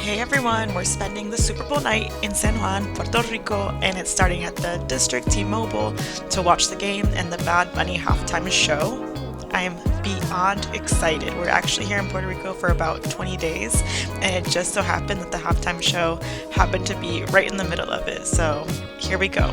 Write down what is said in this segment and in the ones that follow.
Hey everyone, we're spending the Super Bowl night in San Juan, Puerto Rico, and it's starting at the District T-Mobile to watch the game and the Bad Bunny halftime show. I am beyond excited. We're actually here in Puerto Rico for about 20 days, and it just so happened that the halftime show happened to be right in the middle of it. So here we go.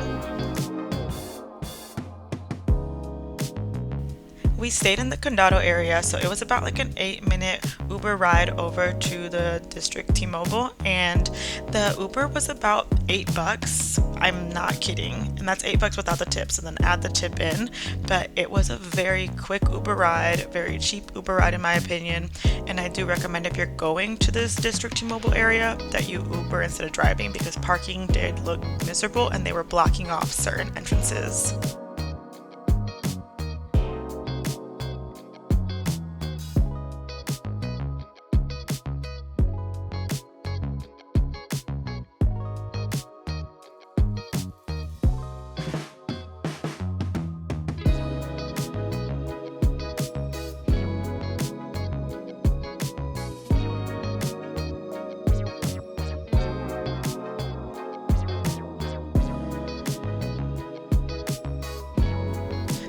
We stayed in the Condado area, so it was about like an 8-minute Uber ride over to the District T-Mobile, and the Uber was about $8. I'm not kidding, and that's $8 without the tips, and then add the tip in. But it was a very quick Uber ride, very cheap Uber ride in my opinion, and I do recommend if you're going to this District T-Mobile area that you Uber instead of driving because parking did look miserable and they were blocking off certain entrances.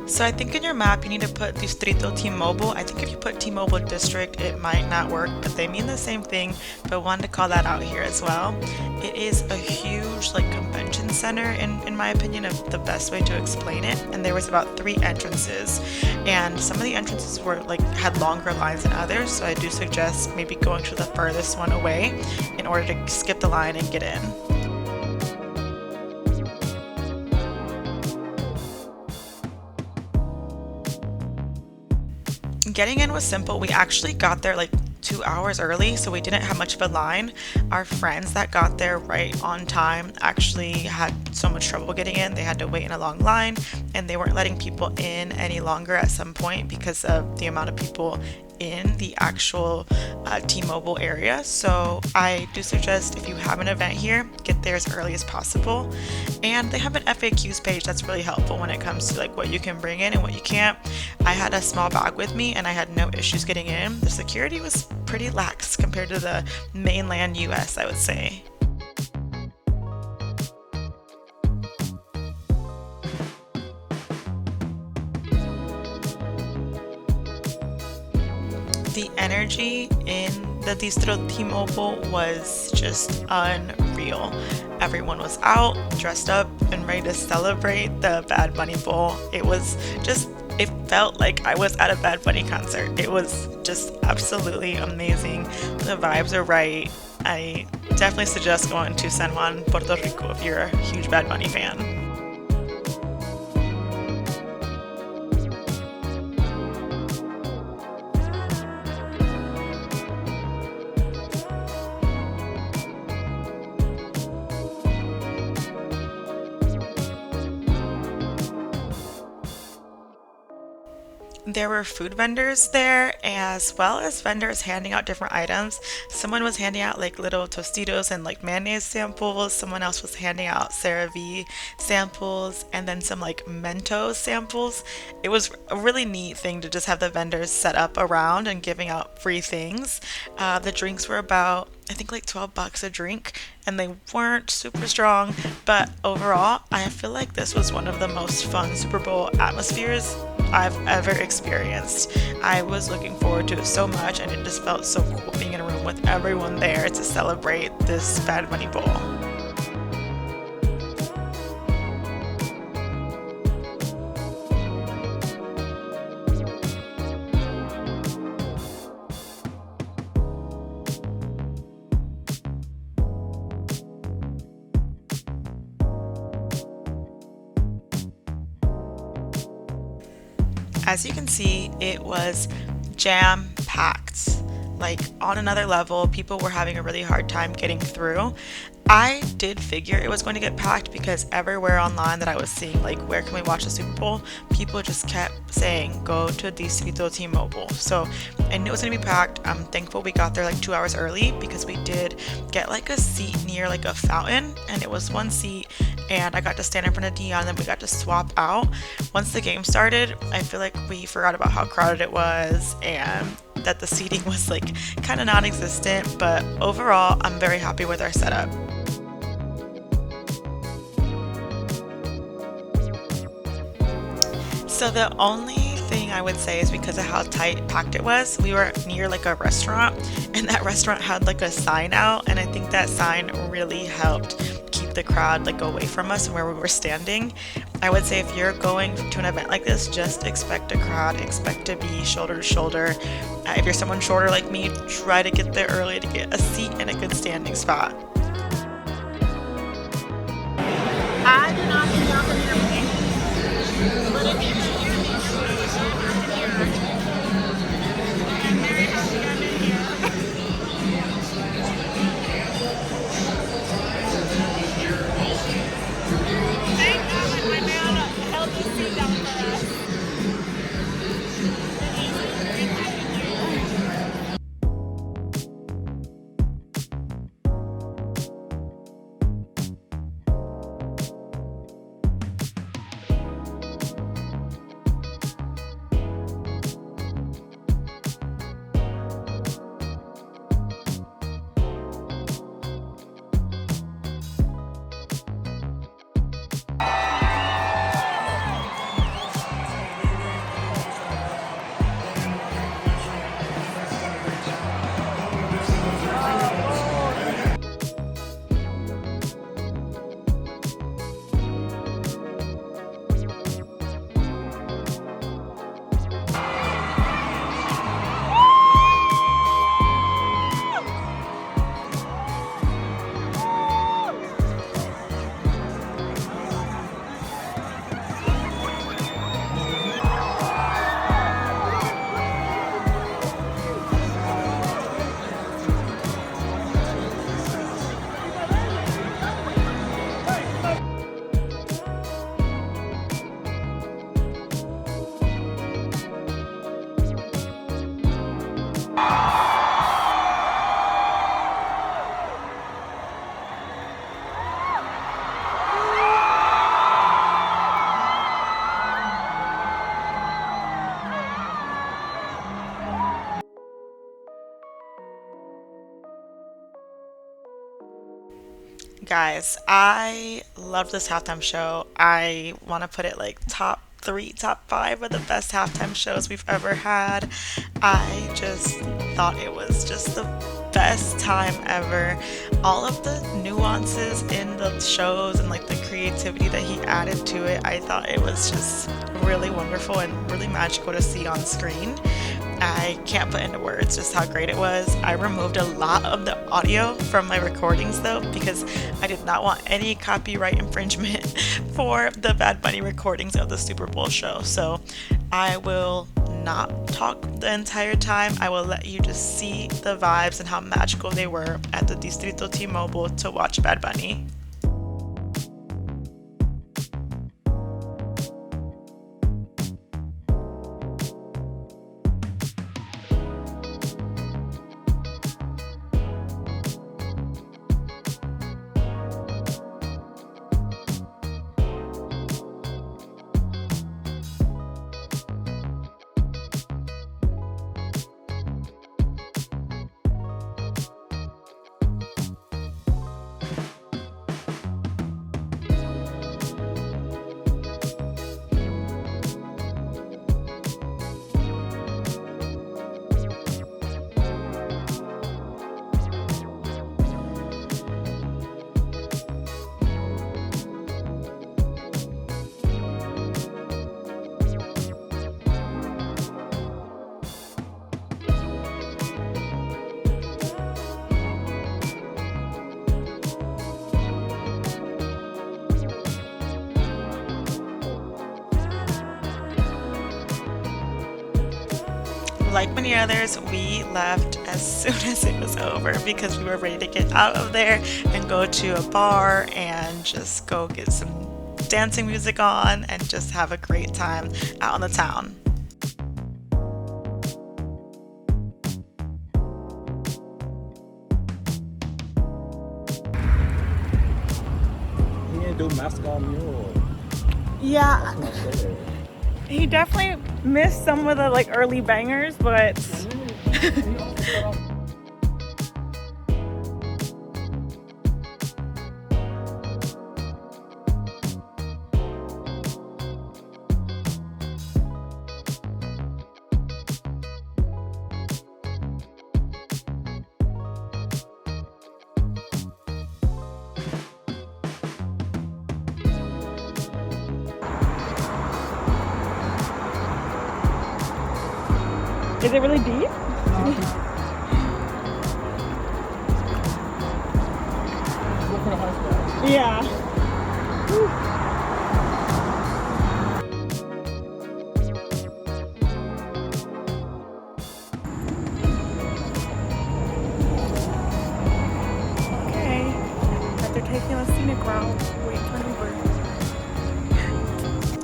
So I think in your map you need to put Distrito T-Mobile. I think if you put T-Mobile District it might not work, but they mean the same thing, but wanted to call that out here as well. It is a huge convention center in my opinion, of the best way to explain it, and there was about 3 entrances, and some of the entrances were had longer lines than others, so I do suggest maybe going to the furthest one away in order to skip the line and get in. Getting in was simple. We actually got there 2 hours early, so we didn't have much of a line. Our friends that got there right on time actually had so much trouble getting in. They had to wait in a long line, and they weren't letting people in any longer at some point because of the amount of people in the actual T-Mobile area. So I do suggest if you have an event here, get there as early as possible. And they have an FAQs page that's really helpful when it comes to what you can bring in and what you can't. I had a small bag with me and I had no issues getting in. The security was pretty lax compared to the mainland US, I would say. The energy in the Distrito T-Mobile was just unreal. Everyone was out, dressed up, and ready to celebrate the Bad Bunny Bowl. It felt like I was at a Bad Bunny concert. It was just absolutely amazing. The vibes are right. I definitely suggest going to San Juan, Puerto Rico if you're a huge Bad Bunny fan. There were food vendors there as well as vendors handing out different items. Someone was handing out little Tostitos and mayonnaise samples. Someone else was handing out CeraVe samples and then some Mentos samples. It was a really neat thing to just have the vendors set up around and giving out free things. The drinks were about I think $12 a drink, and they weren't super strong, but overall I feel like this was one of the most fun Super Bowl atmospheres I've ever experienced. I was looking forward to it so much, and it just felt so cool being in a room with everyone there to celebrate this Bad Bunny Bowl. As you can see, it was jam-packed. On another level, people were having a really hard time getting through. I did figure it was going to get packed because everywhere online that I was seeing, where can we watch the Super Bowl, people just kept saying, go to Distrito T-Mobile. So I knew it was going to be packed. I'm thankful we got there 2 hours early because we did get a seat near a fountain, and it was one seat, and I got to stand in front of Dion, and then we got to swap out. Once the game started, I feel like we forgot about how crowded it was, and that the seating was like kind of non-existent, but overall I'm very happy with our setup. So the only thing I would say is because of how tight packed it was, we were near like a restaurant, and that restaurant had like a sign out, and I think that sign really helped keep the crowd like away from us and where we were standing. I would say if you're going to an event like this, just expect a crowd, expect to be shoulder to shoulder. If you're someone shorter like me, try to get there early to get a seat and a good standing spot. I do not think y'all can eat everything. But if you can hear me, I'm very happy I'm in here. Thank God my man held the seat down for us. Guys, I love this halftime show. I want to put it like top three, top five of the best halftime shows we've ever had. I just thought it was just the best time ever. All of the nuances in the shows and like the creativity that he added to it, I thought it was just really wonderful and really magical to see on screen. I can't put into words just how great it was. I removed a lot of the audio from my recordings though, because I did not want any copyright infringement for the Bad Bunny recordings of the Super Bowl show. So I will not talk the entire time. I will let you just see the vibes and how magical they were at the Distrito T-Mobile to watch Bad Bunny. Like many others, we left as soon as it was over because we were ready to get out of there and go to a bar and just go get some dancing music on and just have a great time out on the town. He didn't do Moscow Mule. Yeah, That's my shit. he definitely missed some of the like early bangers, but Is it really deep? Yeah. Okay. But they're taking a scenic route. Wait for an Uber.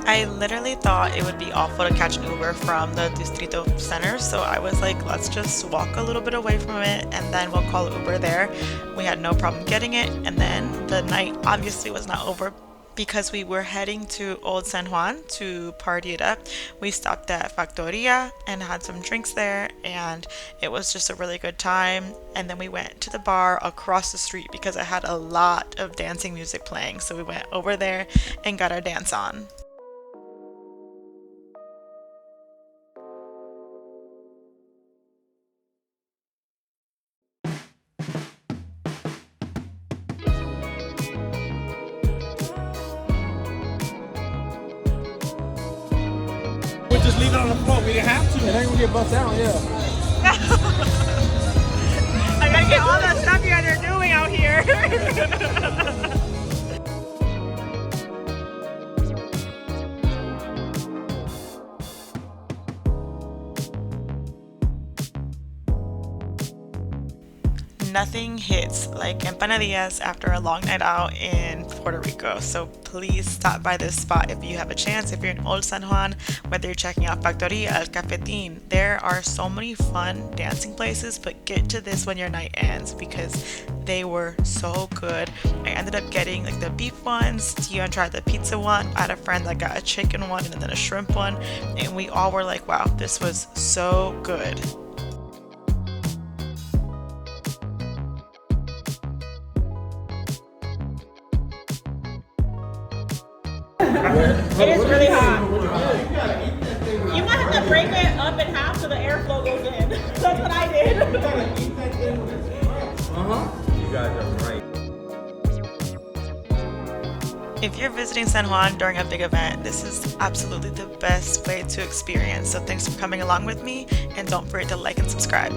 I literally thought it would be awful to catch an Uber from the Distrito Center, so I was like, let's just walk a little bit away from it and then we'll call Uber there. We had no problem getting it, and then the night obviously was not over because we were heading to Old San Juan to party it up. We stopped at Factoria and had some drinks there, and it was just a really good time. And then we went to the bar across the street because it had a lot of dancing music playing, so we went over there and got our dance on. We just leave it on the floor. We didn't have to. It ain't gonna get bust down, yeah. I gotta get all that stuff you guys are doing out here. Nothing hits like empanadillas after a long night out in Puerto Rico. So please stop by this spot if you have a chance. If you're in Old San Juan, whether you're checking out Factoria, El Cafetin, there are so many fun dancing places, but get to this when your night ends because they were so good. I ended up getting like the beef ones. Tion tried the pizza one. I had a friend that got a chicken one and then a shrimp one, and we all were like, wow, this was so good. It is really hot. You might have to break it up in half so the airflow goes in. That's what I did. You guys are right. If you're visiting San Juan during a big event, this is absolutely the best way to experience. So thanks for coming along with me, and don't forget to like and subscribe.